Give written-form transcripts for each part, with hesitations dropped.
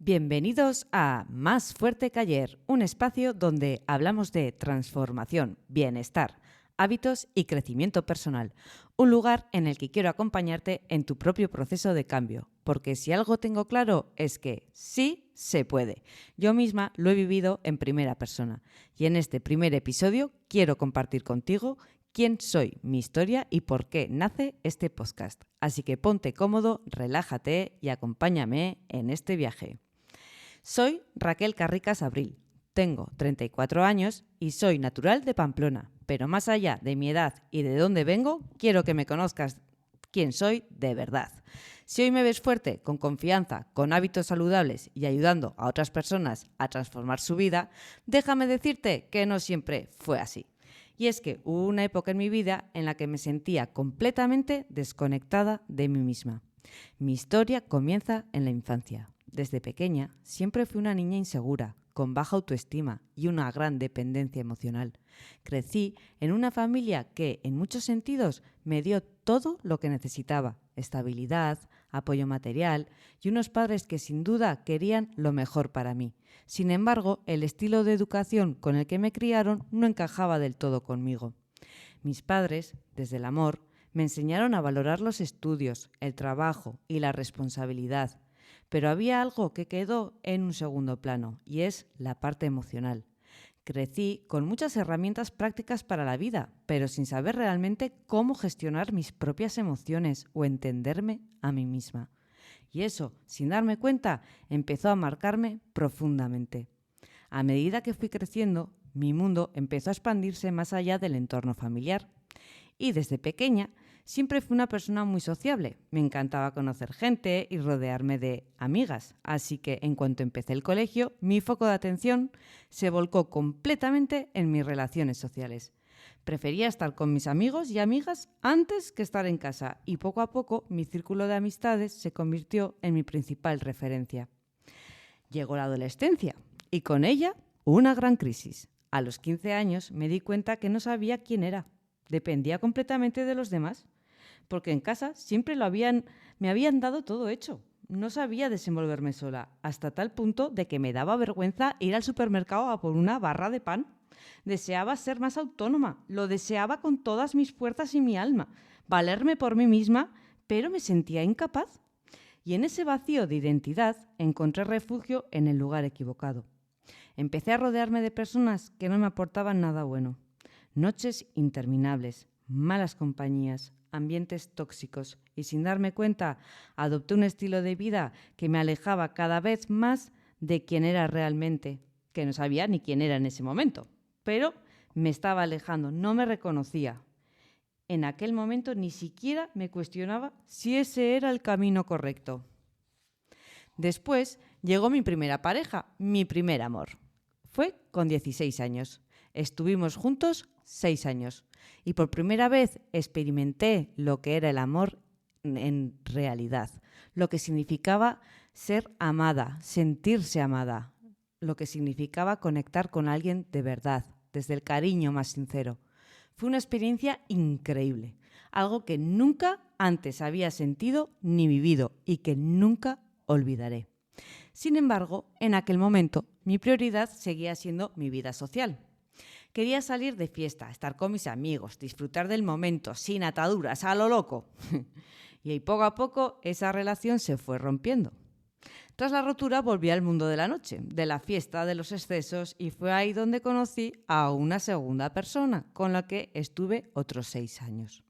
Bienvenidos a Más Fuerte que Ayer, un espacio donde hablamos de transformación, bienestar, hábitos y crecimiento personal. Un lugar en el que quiero acompañarte en tu propio proceso de cambio, porque si algo tengo claro es que sí se puede. Yo misma lo he vivido en primera persona y en este primer episodio quiero compartir contigo quién soy, mi historia y por qué nace este podcast. Así que ponte cómodo, relájate y acompáñame en este viaje. Soy Raquel Carricas Abril, tengo 34 años y soy natural de Pamplona, pero más allá de mi edad y de dónde vengo, quiero que me conozcas quién soy de verdad. Si hoy me ves fuerte, con confianza, con hábitos saludables y ayudando a otras personas a transformar su vida, déjame decirte que no siempre fue así. Y es que hubo una época en mi vida en la que me sentía completamente desconectada de mí misma. Mi historia comienza en la infancia. Desde pequeña siempre fui una niña insegura, con baja autoestima y una gran dependencia emocional. Crecí en una familia que, en muchos sentidos, me dio todo lo que necesitaba: estabilidad, apoyo material y unos padres que sin duda querían lo mejor para mí. Sin embargo, el estilo de educación con el que me criaron no encajaba del todo conmigo. Mis padres, desde el amor, me enseñaron a valorar los estudios, el trabajo y la responsabilidad. Pero había algo que quedó en un segundo plano, y es la parte emocional. Crecí con muchas herramientas prácticas para la vida, pero sin saber realmente cómo gestionar mis propias emociones o entenderme a mí misma. Y eso, sin darme cuenta, empezó a marcarme profundamente. A medida que fui creciendo, mi mundo empezó a expandirse más allá del entorno familiar. Y desde pequeña siempre fui una persona muy sociable. Me encantaba conocer gente y rodearme de amigas. Así que en cuanto empecé el colegio, mi foco de atención se volcó completamente en mis relaciones sociales. Prefería estar con mis amigos y amigas antes que estar en casa, y poco a poco mi círculo de amistades se convirtió en mi principal referencia. Llegó la adolescencia y con ella una gran crisis. A los 15 años me di cuenta que no sabía quién era. Dependía completamente de los demás, porque en casa siempre me habían dado todo hecho. No sabía desenvolverme sola, hasta tal punto de que me daba vergüenza ir al supermercado a por una barra de pan. Deseaba ser más autónoma, lo deseaba con todas mis fuerzas y mi alma, valerme por mí misma, pero me sentía incapaz. Y en ese vacío de identidad encontré refugio en el lugar equivocado. Empecé a rodearme de personas que no me aportaban nada bueno. Noches interminables, malas compañías, ambientes tóxicos, y sin darme cuenta adopté un estilo de vida que me alejaba cada vez más de quién era realmente, que no sabía ni quién era en ese momento, pero me estaba alejando, no me reconocía. En aquel momento ni siquiera me cuestionaba si ese era el camino correcto. Después llegó mi primera pareja, mi primer amor. Fue con 16 años. Estuvimos juntos 6 años y por primera vez experimenté lo que era el amor en realidad, lo que significaba ser amada, sentirse amada, lo que significaba conectar con alguien de verdad, desde el cariño más sincero. Fue una experiencia increíble, algo que nunca antes había sentido ni vivido y que nunca olvidaré. Sin embargo, en aquel momento, mi prioridad seguía siendo mi vida social. Quería salir de fiesta, estar con mis amigos, disfrutar del momento, sin ataduras, a lo loco. Y ahí poco a poco esa relación se fue rompiendo. Tras la rotura volví al mundo de la noche, de la fiesta, de los excesos, y fue ahí donde conocí a una segunda persona con la que estuve otros 6 años.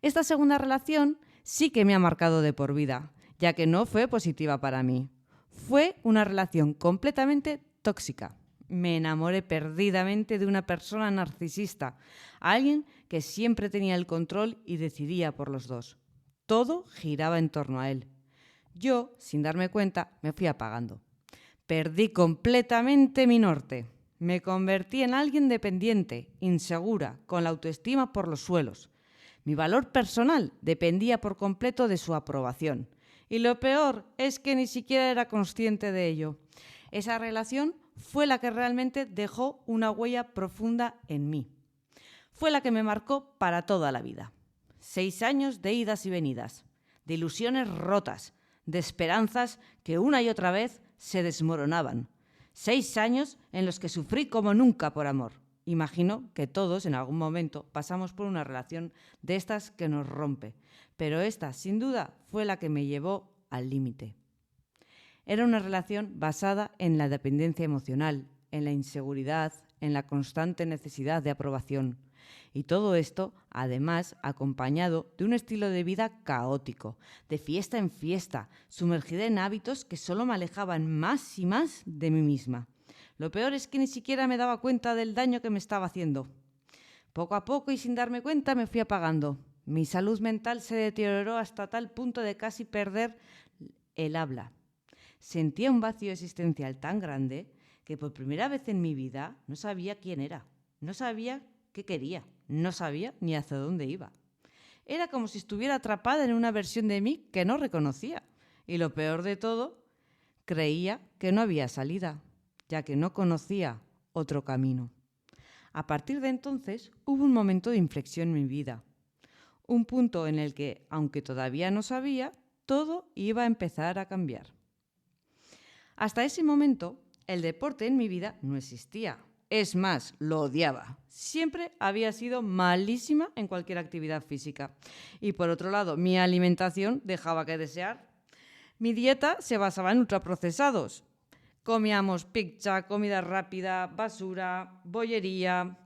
Esta segunda relación sí que me ha marcado de por vida, ya que no fue positiva para mí. Fue una relación completamente tóxica. Me enamoré perdidamente de una persona narcisista, alguien que siempre tenía el control y decidía por los dos. Todo giraba en torno a él. Yo, sin darme cuenta, me fui apagando. Perdí completamente mi norte. Me convertí en alguien dependiente, insegura, con la autoestima por los suelos. Mi valor personal dependía por completo de su aprobación. Y lo peor es que ni siquiera era consciente de ello. Esa relación fue la que realmente dejó una huella profunda en mí. Fue la que me marcó para toda la vida. 6 años de idas y venidas, de ilusiones rotas, de esperanzas que una y otra vez se desmoronaban. 6 años en los que sufrí como nunca por amor. Imagino que todos en algún momento pasamos por una relación de estas que nos rompe, pero esta, sin duda, fue la que me llevó al límite. Era una relación basada en la dependencia emocional, en la inseguridad, en la constante necesidad de aprobación. Y todo esto, además, acompañado de un estilo de vida caótico, de fiesta en fiesta, sumergida en hábitos que solo me alejaban más y más de mí misma. Lo peor es que ni siquiera me daba cuenta del daño que me estaba haciendo. Poco a poco y sin darme cuenta me fui apagando. Mi salud mental se deterioró hasta tal punto de casi perder el habla. Sentía un vacío existencial tan grande que por primera vez en mi vida no sabía quién era, no sabía qué quería, no sabía ni hacia dónde iba. Era como si estuviera atrapada en una versión de mí que no reconocía. Y lo peor de todo, creía que no había salida, ya que no conocía otro camino. A partir de entonces hubo un momento de inflexión en mi vida. Un punto en el que, aunque todavía no sabía, todo iba a empezar a cambiar. Hasta ese momento, el deporte en mi vida no existía. Es más, lo odiaba. Siempre había sido malísima en cualquier actividad física. Y por otro lado, mi alimentación dejaba que desear. Mi dieta se basaba en ultraprocesados. Comíamos pizza, comida rápida, basura, bollería.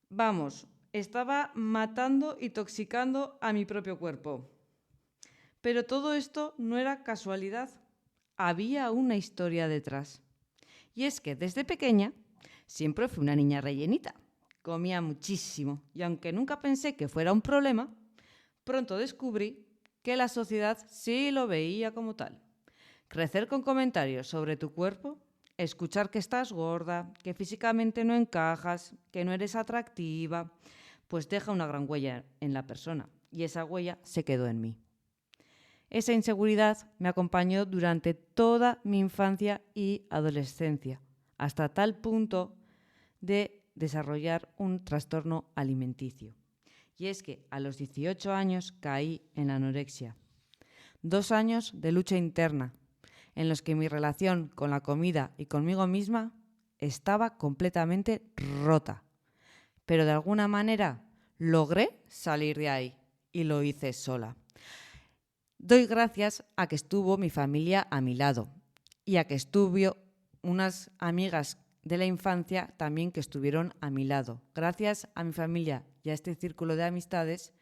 Vamos, estaba matando y toxicando a mi propio cuerpo. Pero todo esto no era casualidad. Había una historia detrás. Y es que desde pequeña siempre fui una niña rellenita. Comía muchísimo y aunque nunca pensé que fuera un problema, pronto descubrí que la sociedad sí lo veía como tal. Crecer con comentarios sobre tu cuerpo, escuchar que estás gorda, que físicamente no encajas, que no eres atractiva, pues deja una gran huella en la persona y esa huella se quedó en mí. Esa inseguridad me acompañó durante toda mi infancia y adolescencia, hasta tal punto de desarrollar un trastorno alimenticio. Y es que a los 18 años caí en la anorexia. 2 años de lucha interna, en los que mi relación con la comida y conmigo misma estaba completamente rota. Pero de alguna manera logré salir de ahí y lo hice sola. Doy gracias a que estuvo mi familia a mi lado y a que estuvo unas amigas de la infancia también que estuvieron a mi lado. Gracias a mi familia y a este círculo de amistades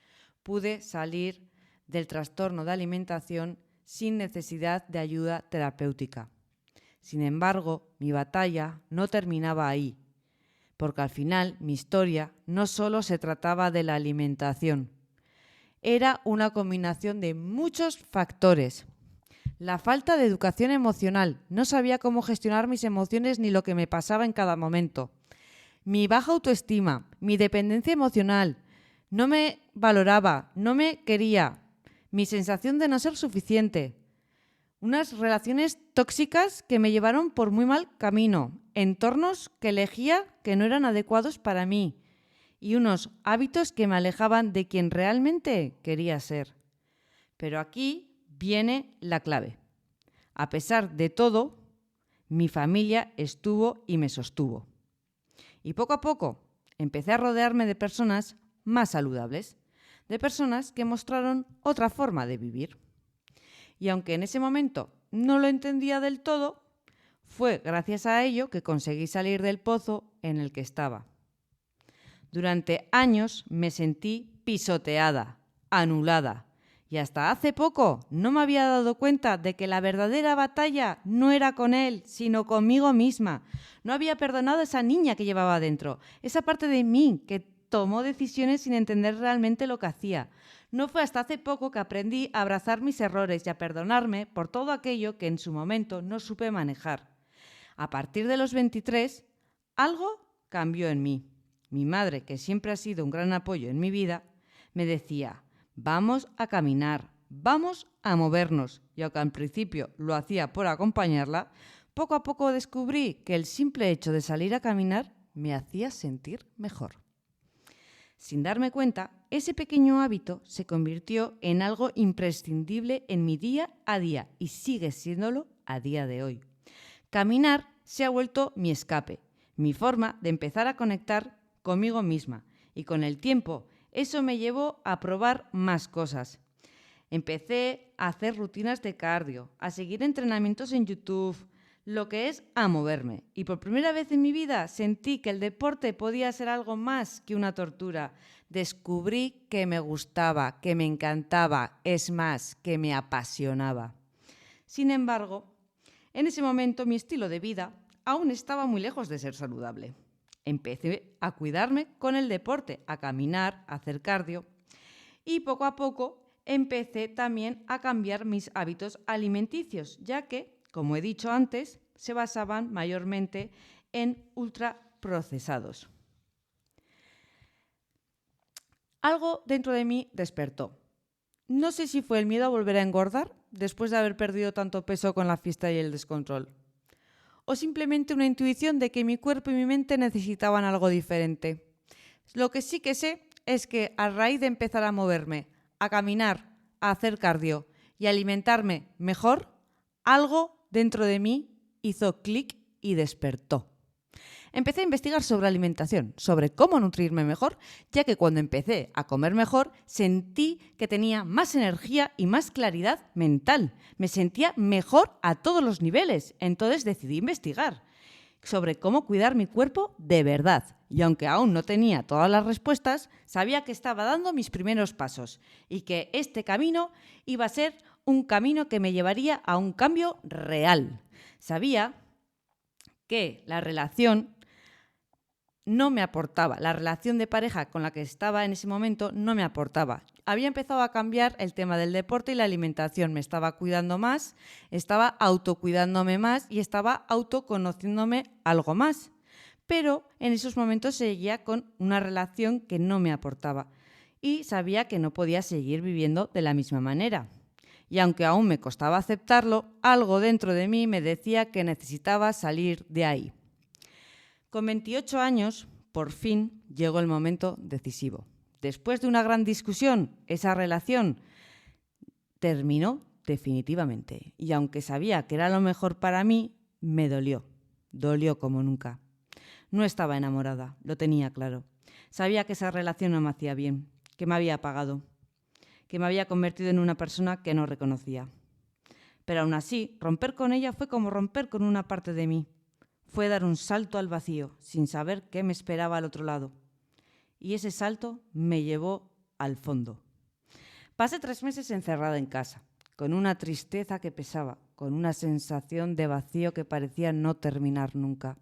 pude salir del trastorno de alimentación sin necesidad de ayuda terapéutica. Sin embargo, mi batalla no terminaba ahí, porque al final mi historia no solo se trataba de la alimentación. Era una combinación de muchos factores. La falta de educación emocional. No sabía cómo gestionar mis emociones ni lo que me pasaba en cada momento. Mi baja autoestima, mi dependencia emocional. No me valoraba, no me quería. Mi sensación de no ser suficiente. Unas relaciones tóxicas que me llevaron por muy mal camino. Entornos que elegía que no eran adecuados para mí. Y unos hábitos que me alejaban de quien realmente quería ser. Pero aquí viene la clave. A pesar de todo, mi familia estuvo y me sostuvo. Y poco a poco empecé a rodearme de personas más saludables, de personas que mostraron otra forma de vivir. Y aunque en ese momento no lo entendía del todo, fue gracias a ello que conseguí salir del pozo en el que estaba. Durante años me sentí pisoteada, anulada. Y hasta hace poco no me había dado cuenta de que la verdadera batalla no era con él, sino conmigo misma. No había perdonado a esa niña que llevaba dentro, esa parte de mí que tomó decisiones sin entender realmente lo que hacía. No fue hasta hace poco que aprendí a abrazar mis errores y a perdonarme por todo aquello que en su momento no supe manejar. A partir de los 23, algo cambió en mí. Mi madre, que siempre ha sido un gran apoyo en mi vida, me decía: vamos a caminar, vamos a movernos. Y aunque al principio lo hacía por acompañarla, poco a poco descubrí que el simple hecho de salir a caminar me hacía sentir mejor. Sin darme cuenta, ese pequeño hábito se convirtió en algo imprescindible en mi día a día y sigue siéndolo a día de hoy. Caminar se ha vuelto mi escape, mi forma de empezar a conectar conmigo misma. Y con el tiempo, eso me llevó a probar más cosas. Empecé a hacer rutinas de cardio, a seguir entrenamientos en YouTube, lo que es a moverme. Y por primera vez en mi vida sentí que el deporte podía ser algo más que una tortura. Descubrí que me gustaba, que me encantaba, es más, que me apasionaba. Sin embargo, en ese momento mi estilo de vida aún estaba muy lejos de ser saludable. Empecé a cuidarme con el deporte, a caminar, a hacer cardio y poco a poco empecé también a cambiar mis hábitos alimenticios, ya que, como he dicho antes, se basaban mayormente en ultraprocesados. Algo dentro de mí despertó. No sé si fue el miedo a volver a engordar después de haber perdido tanto peso con la fiesta y el descontrol, o simplemente una intuición de que mi cuerpo y mi mente necesitaban algo diferente. Lo que sí que sé es que a raíz de empezar a moverme, a caminar, a hacer cardio y a alimentarme mejor, algo dentro de mí hizo clic y despertó. Empecé a investigar sobre alimentación, sobre cómo nutrirme mejor, ya que cuando empecé a comer mejor sentí que tenía más energía y más claridad mental. Me sentía mejor a todos los niveles. Entonces decidí investigar sobre cómo cuidar mi cuerpo de verdad. Y aunque aún no tenía todas las respuestas, sabía que estaba dando mis primeros pasos y que este camino iba a ser un camino que me llevaría a un cambio real. Sabía que la relación no me aportaba. La relación de pareja con la que estaba en ese momento no me aportaba. Había empezado a cambiar el tema del deporte y la alimentación. Me estaba cuidando más, estaba autocuidándome más y estaba autoconociéndome algo más. Pero en esos momentos seguía con una relación que no me aportaba y sabía que no podía seguir viviendo de la misma manera. Y aunque aún me costaba aceptarlo, algo dentro de mí me decía que necesitaba salir de ahí. Con 28 años, por fin, llegó el momento decisivo. Después de una gran discusión, esa relación terminó definitivamente. Y aunque sabía que era lo mejor para mí, me dolió. Dolió como nunca. No estaba enamorada, lo tenía claro. Sabía que esa relación no me hacía bien, que me había apagado, que me había convertido en una persona que no reconocía. Pero aún así, romper con ella fue como romper con una parte de mí. Fue dar un salto al vacío, sin saber qué me esperaba al otro lado. Y ese salto me llevó al fondo. Pasé 3 meses encerrada en casa, con una tristeza que pesaba, con una sensación de vacío que parecía no terminar nunca.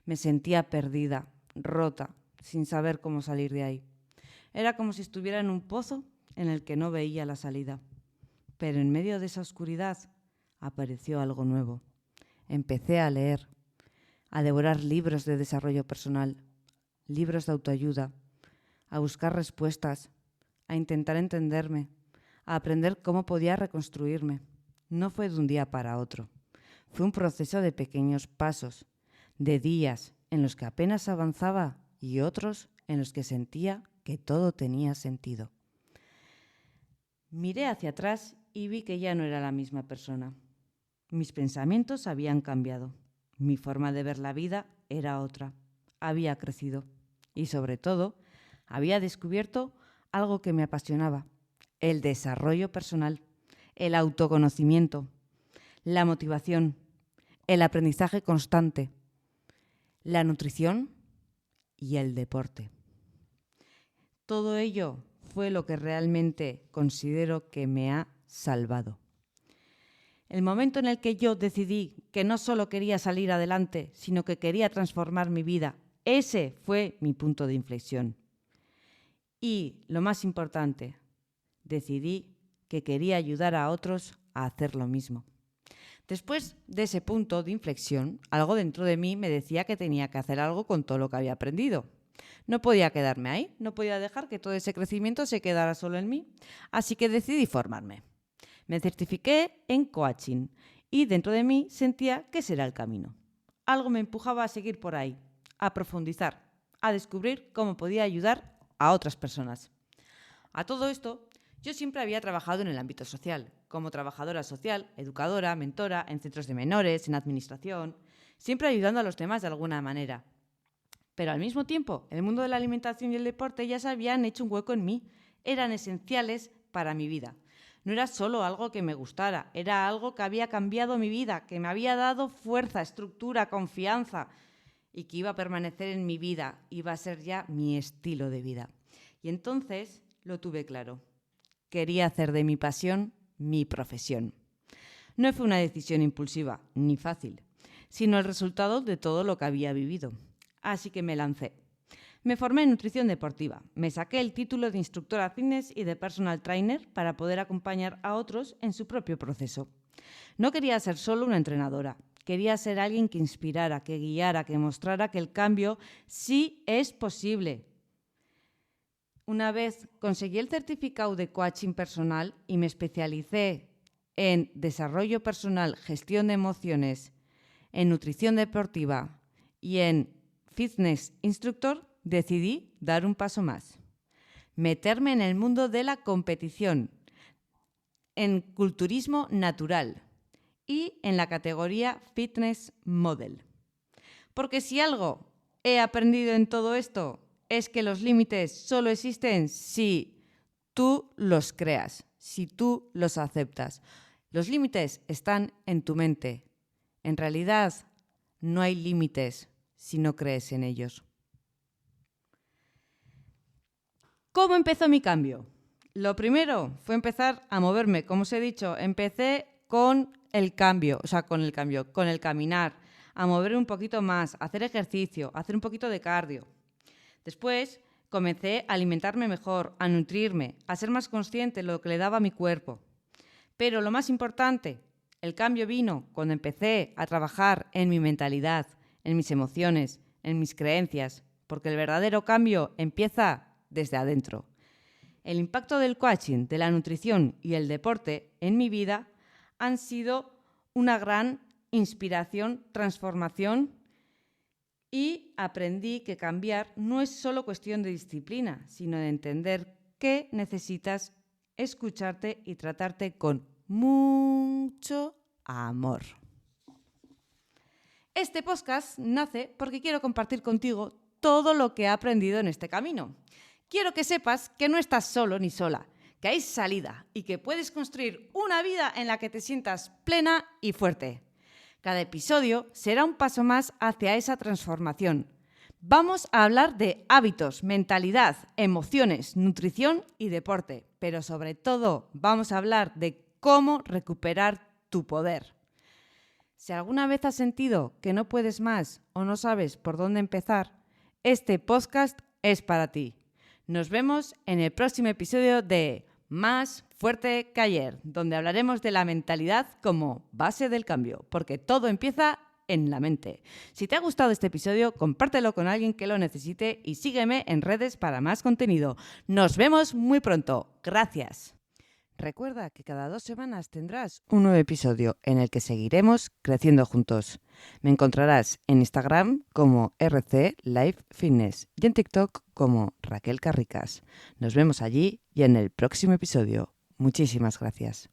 Me sentía perdida, rota, sin saber cómo salir de ahí. Era como si estuviera en un pozo en el que no veía la salida. Pero en medio de esa oscuridad apareció algo nuevo. Empecé a leer, a devorar libros de desarrollo personal, libros de autoayuda, a buscar respuestas, a intentar entenderme, a aprender cómo podía reconstruirme. No fue de un día para otro. Fue un proceso de pequeños pasos, de días en los que apenas avanzaba y otros en los que sentía que todo tenía sentido. Miré hacia atrás y vi que ya no era la misma persona. Mis pensamientos habían cambiado. Mi forma de ver la vida era otra. Había crecido y, sobre todo, había descubierto algo que me apasionaba: el desarrollo personal, el autoconocimiento, la motivación, el aprendizaje constante, la nutrición y el deporte. Todo ello fue lo que realmente considero que me ha salvado. El momento en el que yo decidí que no solo quería salir adelante, sino que quería transformar mi vida, ese fue mi punto de inflexión. Y lo más importante, decidí que quería ayudar a otros a hacer lo mismo. Después de ese punto de inflexión, algo dentro de mí me decía que tenía que hacer algo con todo lo que había aprendido. No podía quedarme ahí, no podía dejar que todo ese crecimiento se quedara solo en mí, así que decidí formarme. Me certifiqué en coaching y dentro de mí sentía que ese era el camino. Algo me empujaba a seguir por ahí, a profundizar, a descubrir cómo podía ayudar a otras personas. A todo esto, yo siempre había trabajado en el ámbito social como trabajadora social, educadora, mentora, en centros de menores, en administración, siempre ayudando a los demás de alguna manera. Pero al mismo tiempo, el mundo de la alimentación y el deporte ya se habían hecho un hueco en mí. Eran esenciales para mi vida. No era solo algo que me gustara, era algo que había cambiado mi vida, que me había dado fuerza, estructura, confianza y que iba a permanecer en mi vida, iba a ser ya mi estilo de vida. Y entonces lo tuve claro. Quería hacer de mi pasión mi profesión. No fue una decisión impulsiva ni fácil, sino el resultado de todo lo que había vivido. Así que me lancé. Me formé en nutrición deportiva. Me saqué el título de instructora fitness y de personal trainer para poder acompañar a otros en su propio proceso. No quería ser solo una entrenadora. Quería ser alguien que inspirara, que guiara, que mostrara que el cambio sí es posible. Una vez conseguí el certificado de coaching personal y me especialicé en desarrollo personal, gestión de emociones, en nutrición deportiva y en fitness instructor, decidí dar un paso más. Meterme en el mundo de la competición, en culturismo natural y en la categoría Fitness Model. Porque si algo he aprendido en todo esto es que los límites solo existen si tú los creas, si tú los aceptas. Los límites están en tu mente. En realidad, no hay límites si no crees en ellos. ¿Cómo empezó mi cambio? Lo primero fue empezar a moverme. Como os he dicho, empecé con el caminar, a mover un poquito más, a hacer ejercicio, a hacer un poquito de cardio. Después comencé a alimentarme mejor, a nutrirme, a ser más consciente de lo que le daba a mi cuerpo. Pero lo más importante, el cambio vino cuando empecé a trabajar en mi mentalidad, en mis emociones, en mis creencias, porque el verdadero cambio empieza desde adentro. El impacto del coaching, de la nutrición y el deporte en mi vida han sido una gran inspiración, transformación, y aprendí que cambiar no es solo cuestión de disciplina, sino de entender que necesitas escucharte y tratarte con mucho amor. Este podcast nace porque quiero compartir contigo todo lo que he aprendido en este camino. Quiero que sepas que no estás solo ni sola, que hay salida y que puedes construir una vida en la que te sientas plena y fuerte. Cada episodio será un paso más hacia esa transformación. Vamos a hablar de hábitos, mentalidad, emociones, nutrición y deporte, pero sobre todo vamos a hablar de cómo recuperar tu poder. Si alguna vez has sentido que no puedes más o no sabes por dónde empezar, este podcast es para ti. Nos vemos en el próximo episodio de Más Fuerte que Ayer, donde hablaremos de la mentalidad como base del cambio, porque todo empieza en la mente. Si te ha gustado este episodio, compártelo con alguien que lo necesite y sígueme en redes para más contenido. Nos vemos muy pronto. Gracias. Recuerda que cada 2 semanas tendrás un nuevo episodio en el que seguiremos creciendo juntos. Me encontrarás en Instagram como RC Life Fitness y en TikTok como Raquel Carricas. Nos vemos allí y en el próximo episodio. Muchísimas gracias.